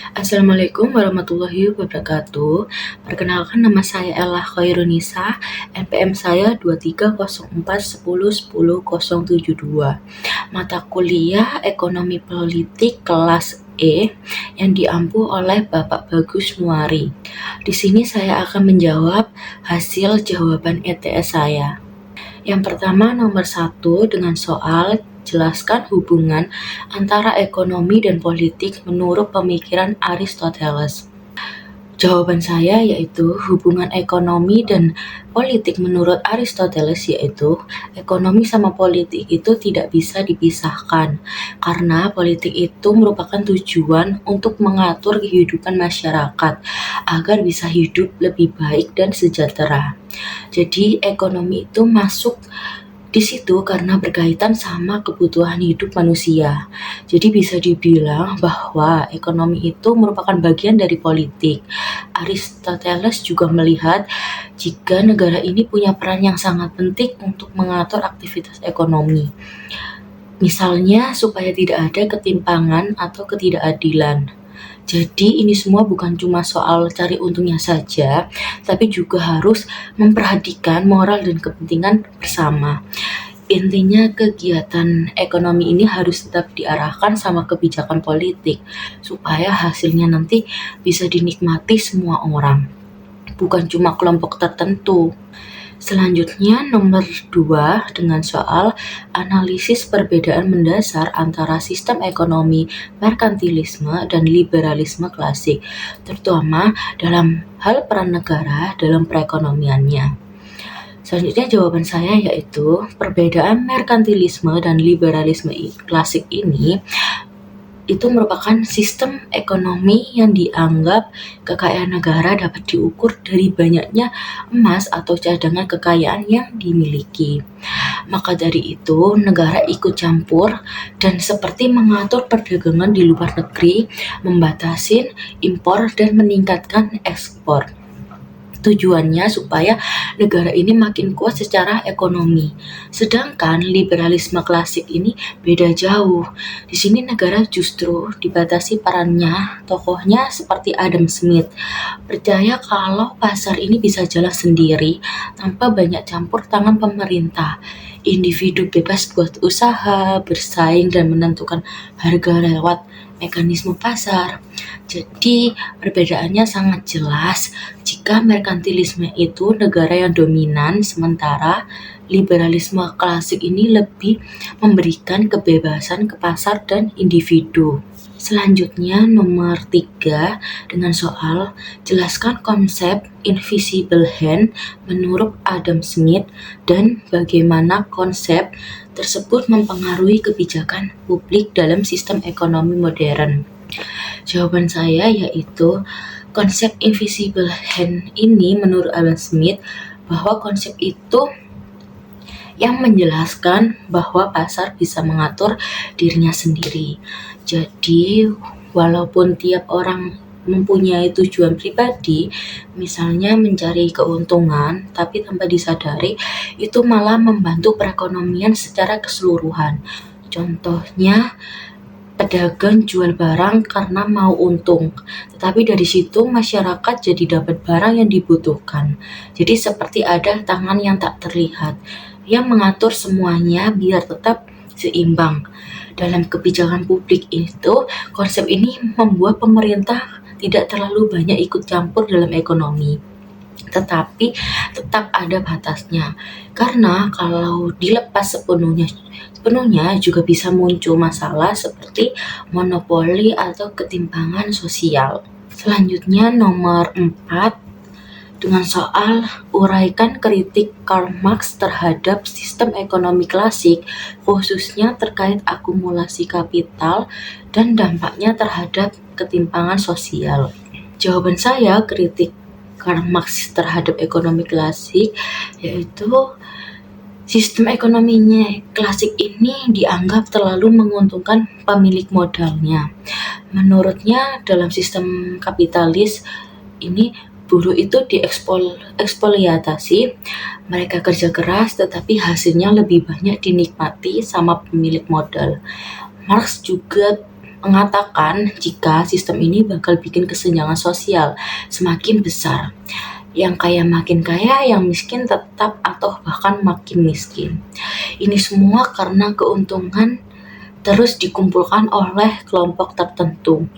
Assalamualaikum warahmatullahi wabarakatuh. Perkenalkan nama saya Ella Khairunisa, NPM saya 2304101072. Mata kuliah Ekonomi Politik kelas E yang diampu oleh Bapak Bagus Muari. Di sini saya akan menjawab hasil jawaban ETS saya. Yang pertama nomor 1 dengan soal jelaskan hubungan antara ekonomi dan politik menurut pemikiran Aristoteles. Jawaban saya yaitu hubungan ekonomi dan politik menurut Aristoteles yaitu ekonomi sama politik itu tidak bisa dipisahkan karena politik itu merupakan tujuan untuk mengatur kehidupan masyarakat agar bisa hidup lebih baik dan sejahtera. Jadi ekonomi itu masuk di situ karena berkaitan sama kebutuhan hidup manusia. Jadi bisa dibilang bahwa ekonomi itu merupakan bagian dari politik. Aristoteles juga melihat jika negara ini punya peran yang sangat penting untuk mengatur aktivitas ekonomi. Misalnya supaya tidak ada ketimpangan atau ketidakadilan. Jadi ini semua bukan cuma soal cari untungnya saja, tapi juga harus memperhatikan moral dan kepentingan bersama. Intinya kegiatan ekonomi ini harus tetap diarahkan sama kebijakan politik, supaya hasilnya nanti bisa dinikmati semua orang, bukan cuma kelompok tertentu. Selanjutnya nomor 2 dengan soal analisis perbedaan mendasar antara sistem ekonomi merkantilisme dan liberalisme klasik, terutama dalam hal peran negara dalam perekonomiannya. Selanjutnya jawaban saya yaitu perbedaan merkantilisme dan liberalisme klasik ini itu merupakan sistem ekonomi yang dianggap kekayaan negara dapat diukur dari banyaknya emas atau cadangan kekayaan yang dimiliki. Maka dari itu, negara ikut campur dan seperti mengatur perdagangan di luar negeri, membatasi impor dan meningkatkan ekspor. Tujuannya supaya negara ini makin kuat secara ekonomi. Sedangkan liberalisme klasik ini beda jauh. Di sini negara justru dibatasi perannya, tokohnya seperti Adam Smith. Percaya kalau pasar ini bisa jalan sendiri tanpa banyak campur tangan pemerintah. Individu bebas buat usaha, bersaing dan menentukan harga lewat mekanisme pasar. Jadi perbedaannya sangat jelas jika merkantilisme itu negara yang dominan sementara liberalisme klasik ini lebih memberikan kebebasan ke pasar dan individu. Selanjutnya nomor 3 dengan soal jelaskan konsep invisible hand menurut Adam Smith dan bagaimana konsep tersebut mempengaruhi kebijakan publik dalam sistem ekonomi modern. Jawaban saya yaitu konsep invisible hand ini menurut Adam Smith bahwa konsep itu yang menjelaskan bahwa pasar bisa mengatur dirinya sendiri. Jadi, walaupun tiap orang mempunyai tujuan pribadi, misalnya mencari keuntungan, tapi tanpa disadari, itu malah membantu perekonomian secara keseluruhan. Contohnya, pedagang jual barang karena mau untung, tetapi dari situ masyarakat jadi dapat barang yang dibutuhkan. Jadi seperti ada tangan yang tak terlihat yang mengatur semuanya biar tetap seimbang. Dalam kebijakan publik itu, konsep ini membuat pemerintah tidak terlalu banyak ikut campur dalam ekonomi. Tetapi tetap ada batasnya. Karena kalau dilepas sepenuhnya juga bisa muncul masalah seperti monopoli atau ketimpangan sosial. Selanjutnya nomor 4 dengan soal uraikan kritik Karl Marx terhadap sistem ekonomi klasik, khususnya terkait akumulasi kapital dan dampaknya terhadap ketimpangan sosial. Jawaban saya kritik Karl Marx terhadap ekonomi klasik yaitu sistem ekonominya klasik ini dianggap terlalu menguntungkan pemilik modalnya. Menurutnya dalam sistem kapitalis ini buruh itu dieksploitasi, mereka kerja keras tetapi hasilnya lebih banyak dinikmati sama pemilik modal. Marx juga mengatakan jika sistem ini bakal bikin kesenjangan sosial semakin besar. Yang kaya makin kaya, yang miskin tetap atau bahkan makin miskin. Ini semua karena keuntungan terus dikumpulkan oleh kelompok tertentu.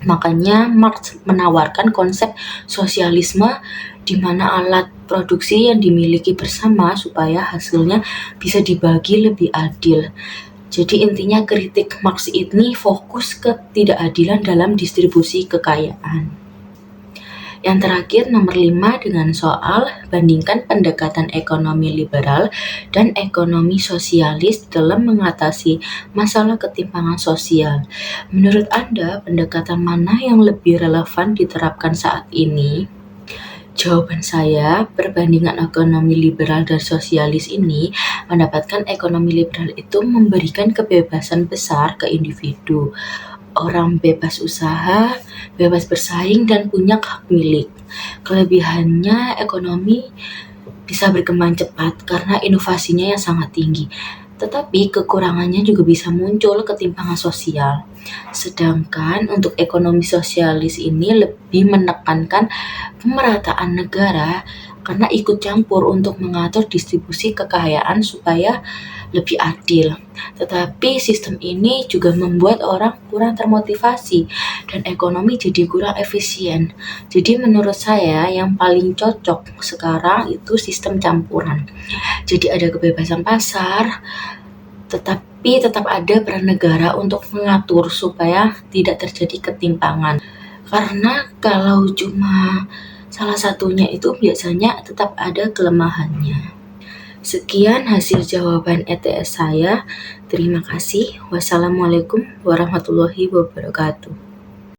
Makanya Marx menawarkan konsep sosialisme di mana alat produksi yang dimiliki bersama supaya hasilnya bisa dibagi lebih adil. Jadi intinya kritik Marx ini fokus ke ketidakadilan dalam distribusi kekayaan. Yang terakhir nomor 5 dengan soal bandingkan pendekatan ekonomi liberal dan ekonomi sosialis dalam mengatasi masalah ketimpangan sosial. Menurut Anda, pendekatan mana yang lebih relevan diterapkan saat ini? Jawaban saya, perbandingan ekonomi liberal dan sosialis ini mendapatkan ekonomi liberal itu memberikan kebebasan besar ke individu. Orang bebas usaha, bebas bersaing, dan punya hak milik. Kelebihannya ekonomi bisa berkembang cepat karena inovasinya yang sangat tinggi. Tetapi kekurangannya juga bisa muncul ketimpangan sosial. Sedangkan untuk ekonomi sosialis ini lebih menekankan pemerataan negara karena ikut campur untuk mengatur distribusi kekayaan supaya lebih adil. Tetapi sistem ini juga membuat orang kurang termotivasi dan ekonomi jadi kurang efisien. Jadi menurut saya yang paling cocok sekarang itu sistem campuran. Jadi ada kebebasan pasar, tetapi tetap ada peran negara untuk mengatur supaya tidak terjadi ketimpangan. Karena kalau cuma salah satunya itu biasanya tetap ada kelemahannya. Sekian hasil jawaban ETS saya. Terima kasih. Wassalamualaikum warahmatullahi wabarakatuh.